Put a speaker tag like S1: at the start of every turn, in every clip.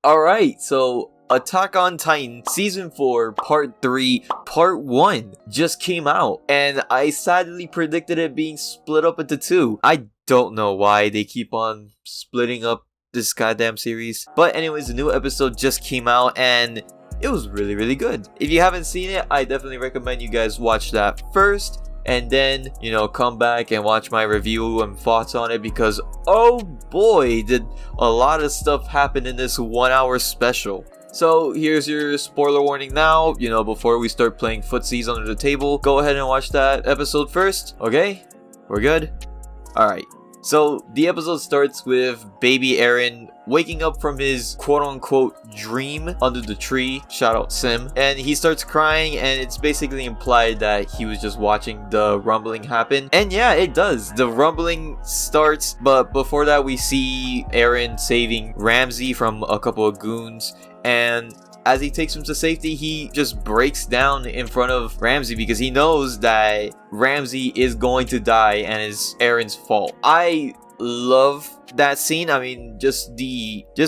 S1: Alright, so Attack on Titan Season 4 Part 3 Part 1 just came out, and I sadly predicted it being split up into two. I don't know why they keep on splitting up this goddamn series. But anyways, the new episode just came out and it was really good. If you haven't seen it, I definitely recommend you guys watch that first. And then, come back and watch my review and thoughts on it, because oh boy, did a lot of stuff happen in this 1 hour special. So here's your spoiler warning now, before we start playing footsies under the table. Go ahead and watch that episode first, okay? We're good? Alright. So the episode starts with baby Eren waking up from his quote-unquote dream under the tree, shout out Sim, and he starts crying, and it's basically implied that he was just watching the rumbling happen. And yeah, it does. The rumbling starts, but before that we see Eren saving Ramsey from a couple of goons, and as he takes him to safety, he just breaks down in front of Ramsey because he knows that Ramsey is going to die and it's Eren's fault. I love that scene. I mean, just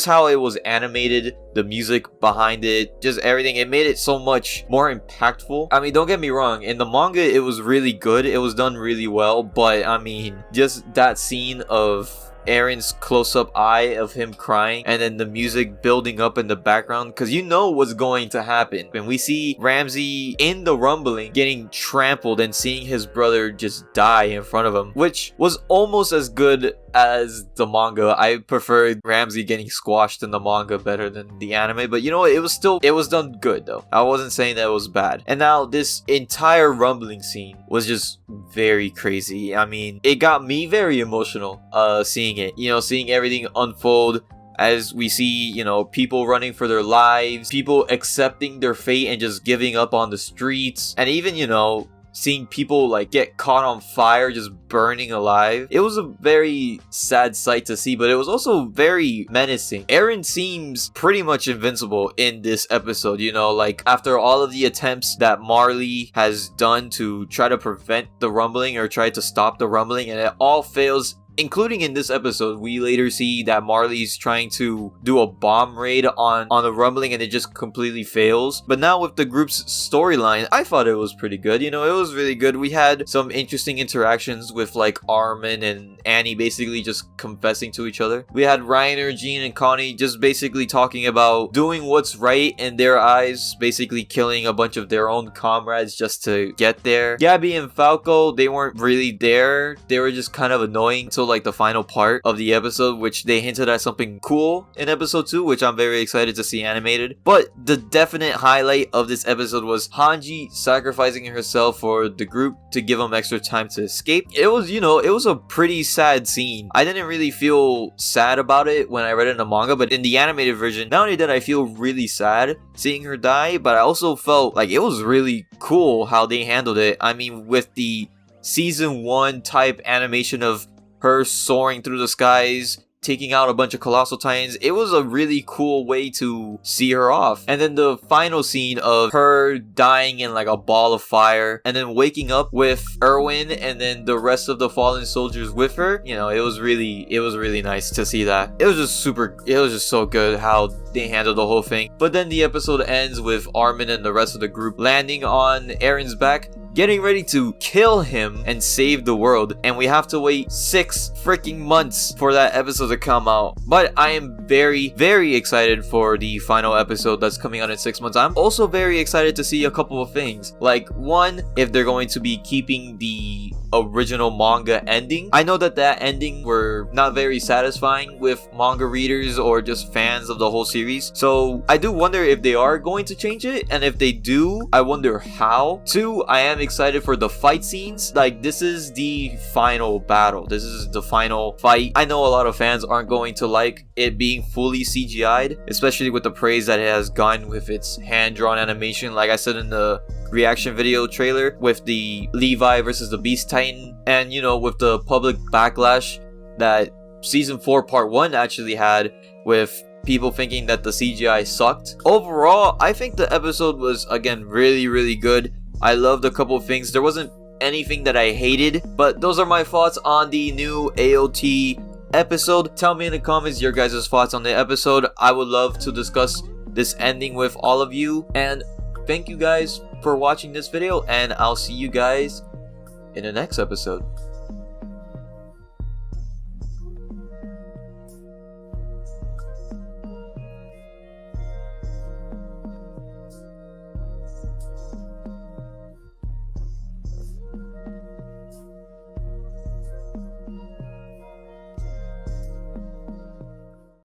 S1: how it was animated, the music behind it, just everything. It made it so much more impactful. I mean, don't get me wrong, in the manga it was really good. It was done really well, but I mean, just that scene of Eren's close-up eye of him crying, and then the music building up in the background, because you know what's going to happen. When we see Ramsey in the rumbling getting trampled and seeing his brother just die in front of him, which was almost as good as the manga. I preferred Ramsey getting squashed in the manga better than the anime, but it was done good though. I wasn't saying that it was bad. And now this entire rumbling scene was just very crazy. I mean, it got me very emotional seeing it, seeing everything unfold as we see, people running for their lives, people accepting their fate and just giving up on the streets, and even, seeing people like get caught on fire, just burning alive. It was a very sad sight to see, but it was also very menacing. Eren seems pretty much invincible in this episode, like after all of the attempts that Marley has done to try to prevent the rumbling or try to stop the rumbling, and it all fails. Including in this episode, we later see that Marley's trying to do a bomb raid on the rumbling and it just completely fails. But now with the group's storyline, I thought it was pretty good. It was really good. We had some interesting interactions with like Armin and Annie basically just confessing to each other. We had Reiner, Jean, and Connie just basically talking about doing what's right in their eyes, basically killing a bunch of their own comrades just to get there. Gabby and Falco, they weren't really there. They were just kind of annoying until like the final part of the episode, which they hinted at something cool in episode 2, which I'm very excited to see animated. But the definite highlight of this episode was Hanji sacrificing herself for the group to give them extra time to escape. It was, it was a pretty sad scene. I didn't really feel sad about it when I read it in the manga, but in the animated version, not only did I feel really sad seeing her die, but I also felt like it was really cool how they handled it. I mean, with the season 1 type animation of her soaring through the skies, taking out a bunch of colossal titans, it was a really cool way to see her off. And then the final scene of her dying in like a ball of fire and then waking up with Erwin and then the rest of the fallen soldiers with her, it was really nice to see that. It was just so good how they handled the whole thing. But then the episode ends with Armin and the rest of the group landing on Eren's back, getting ready to kill him and save the world, and we have to wait 6 freaking months for that episode to come out. But I am very excited for the final episode that's coming out in 6 months. I'm also very excited to see a couple of things, like one, if they're going to be keeping the original manga ending. I know that ending were not very satisfying with manga readers or just fans of the whole series, so I do wonder if they are going to change it, and if they do, I wonder how. 2, I am excited for the fight scenes. Like, this is the final battle, this is the final fight. I know a lot of fans aren't going to like it being fully CGI'd, especially with the praise that it has gotten with its hand-drawn animation, like I said in the reaction video trailer with the Levi versus the Beast Titan, and with the public backlash that season 4 part 1 actually had, with people thinking that the CGI sucked. Overall, I think the episode was again really good. I loved a couple of things. There wasn't anything that I hated, but those are my thoughts on the new AOT episode. Tell me in the comments your guys' thoughts on the episode. I would love to discuss this ending with all of you. And thank you guys for watching this video, and I'll see you guys in the next episode.